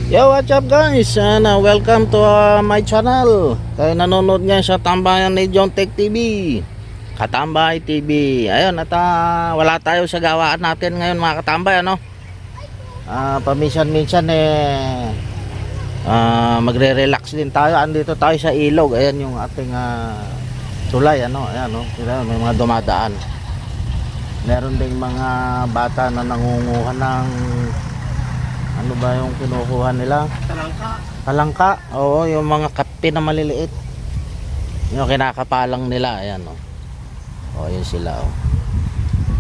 Yo, what's up guys? And welcome to my channel. Kayo nanonood ngayon sa tambayan ni John Tech TV, Katambay TV. Ayun, at wala tayo sa gawaan natin ngayon mga katambay, ano? Paminsan-minsan magre-relax din tayo. Andito tayo sa ilog. Ayan yung ating tulay, ano? Ayan, no? May mga dumadaan. Meron ding mga bata na nangunguha ng ano ba yung kinukuha nila? Talangka. Talangka? Oo, yung mga kape na maliliit. Yung kinakapalang nila, ayan o. O, yun sila o.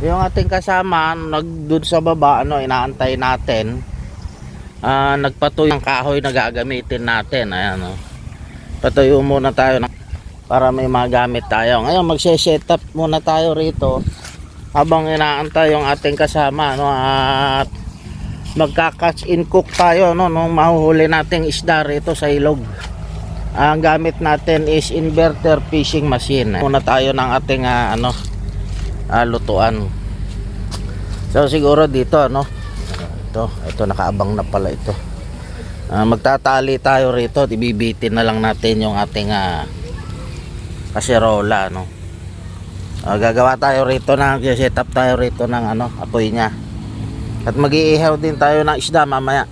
Yung ating kasama, nagdun sa baba, ano, inaantay natin. Nagpatuyo ng kahoy na gagamitin natin, ayan o. Patuyo muna tayo para may magamit tayo. Ngayon, magse-setup muna tayo rito habang inaantay yung ating kasama, ano, at magka-catch and cook tayo, no, nung mahuhuli nating isda rito sa ilog. Ang gamit natin is inverter fishing machine. Muna tayo ng ating lutuan. So siguro dito, no, ito nakaabang na pala ito. Magtatali tayo rito, ibibitin na lang natin yung ating kaserola, no. Gagawa tayo rito set up tayo rito ng apoy niya. At mag-iihaw din tayo ng isda mamaya.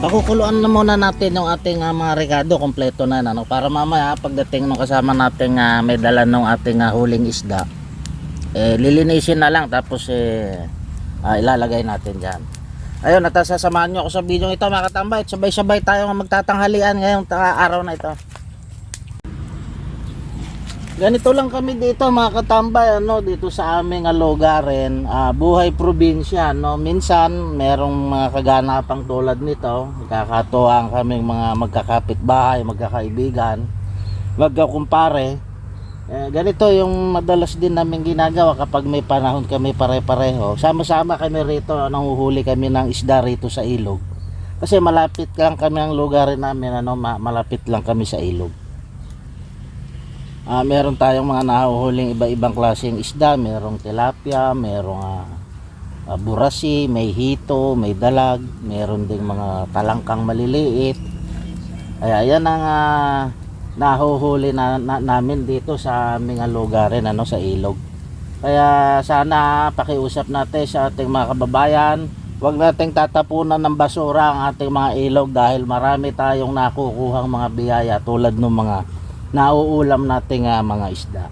Pakukuluan na muna natin yung ating mga rekado, kompleto na, ano, para mamaya pagdating ng kasama natin may dala ng ating huling isda, lilinisin na lang tapos ilalagay natin dyan. Ayun, at sasamahan nyo ako sa video ito mga katambay. Sabay-sabay tayo magtatanghalian ngayong araw na ito. Ganito lang kami dito mga katambay, ano, dito sa aming lugarin, buhay probinsya, no. Minsan merong mga kaganapang tulad nito, nakakatuwang kaming mga magkakapitbahay, magkakaibigan, magkakumpare. Ganito yung madalas din namin ginagawa kapag may panahon kami pare-pareho. Sama-sama kami rito, nanguhuli kami ng isda rito sa ilog. Kasi malapit lang kami ang lugarin namin, ano, malapit lang kami sa ilog. Meron tayong mga nahuhuling iba-ibang klaseng isda. Merong tilapia, merong burasi, may hito, may dalag, meron ding mga talangkang maliliit. Ayan ang nahuhuli namin dito sa aming lugarin, ano, sa ilog. Kaya sana pakiusap natin sa ating mga kababayan, huwag nating tatapunan ng basura ang ating mga ilog dahil marami tayong nakukuhang mga biyaya tulad ng mga nauulam nating mga isda.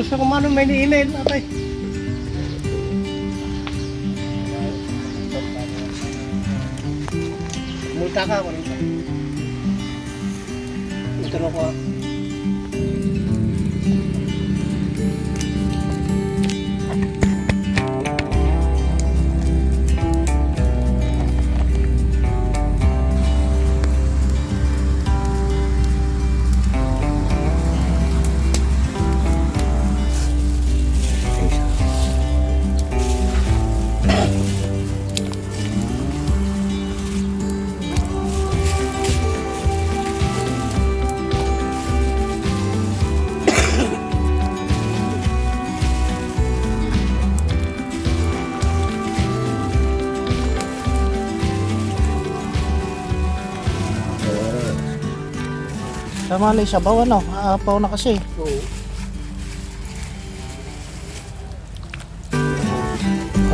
sa kumano may ni-email atay. Multa ka ko nito. Ito ko. Tama lang siya, bawa no, aapaw na kasi. Oo.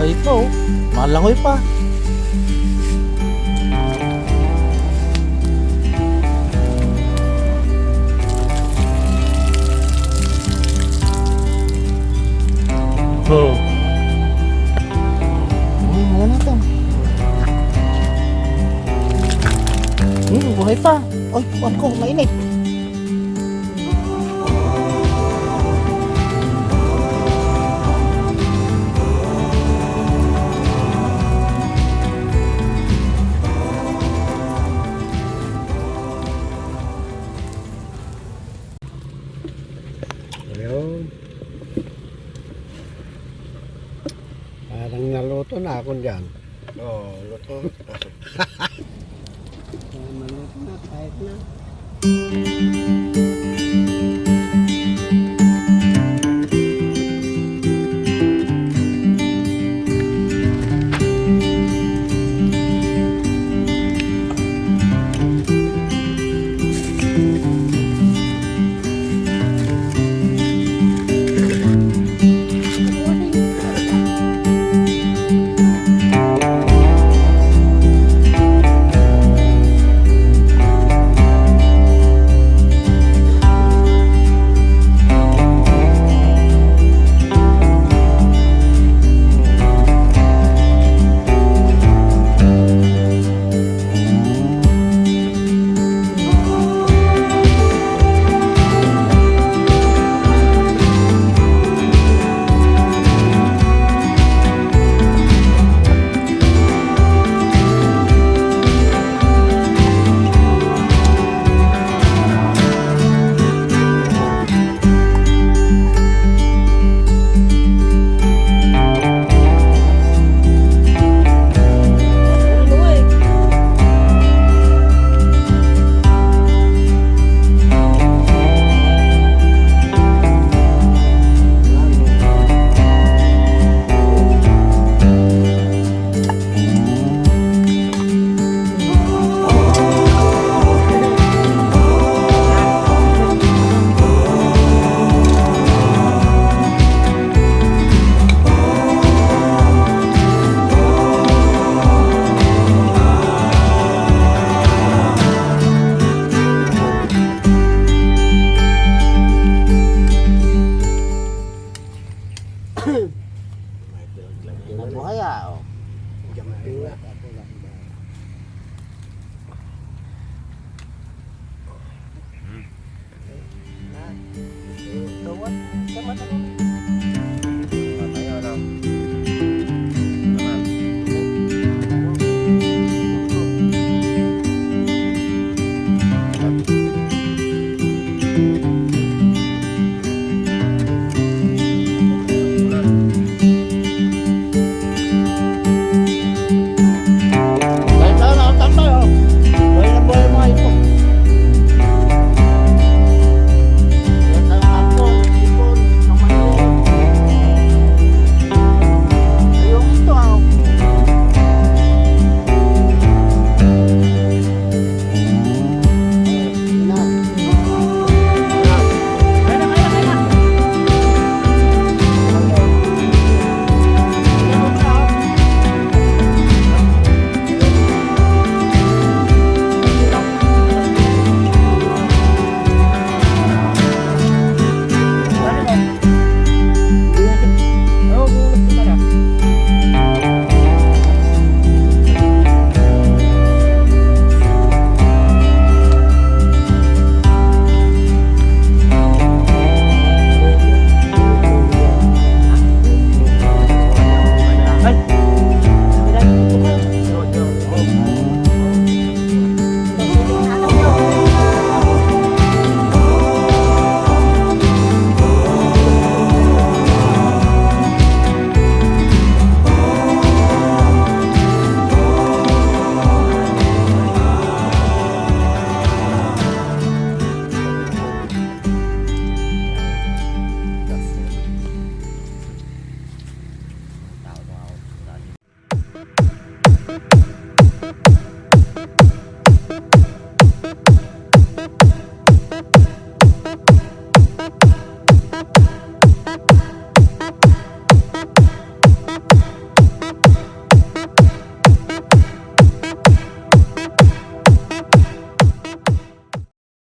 Ay ito, malangoy pa. Oh. Ano to? Buhay pa. Oy, kuwan ko, mainit. Ayun. Parang naluto na ako dyan. Oo, luto. Maluto na, kahit na. Nabuhay ah. Oh. Diyan na.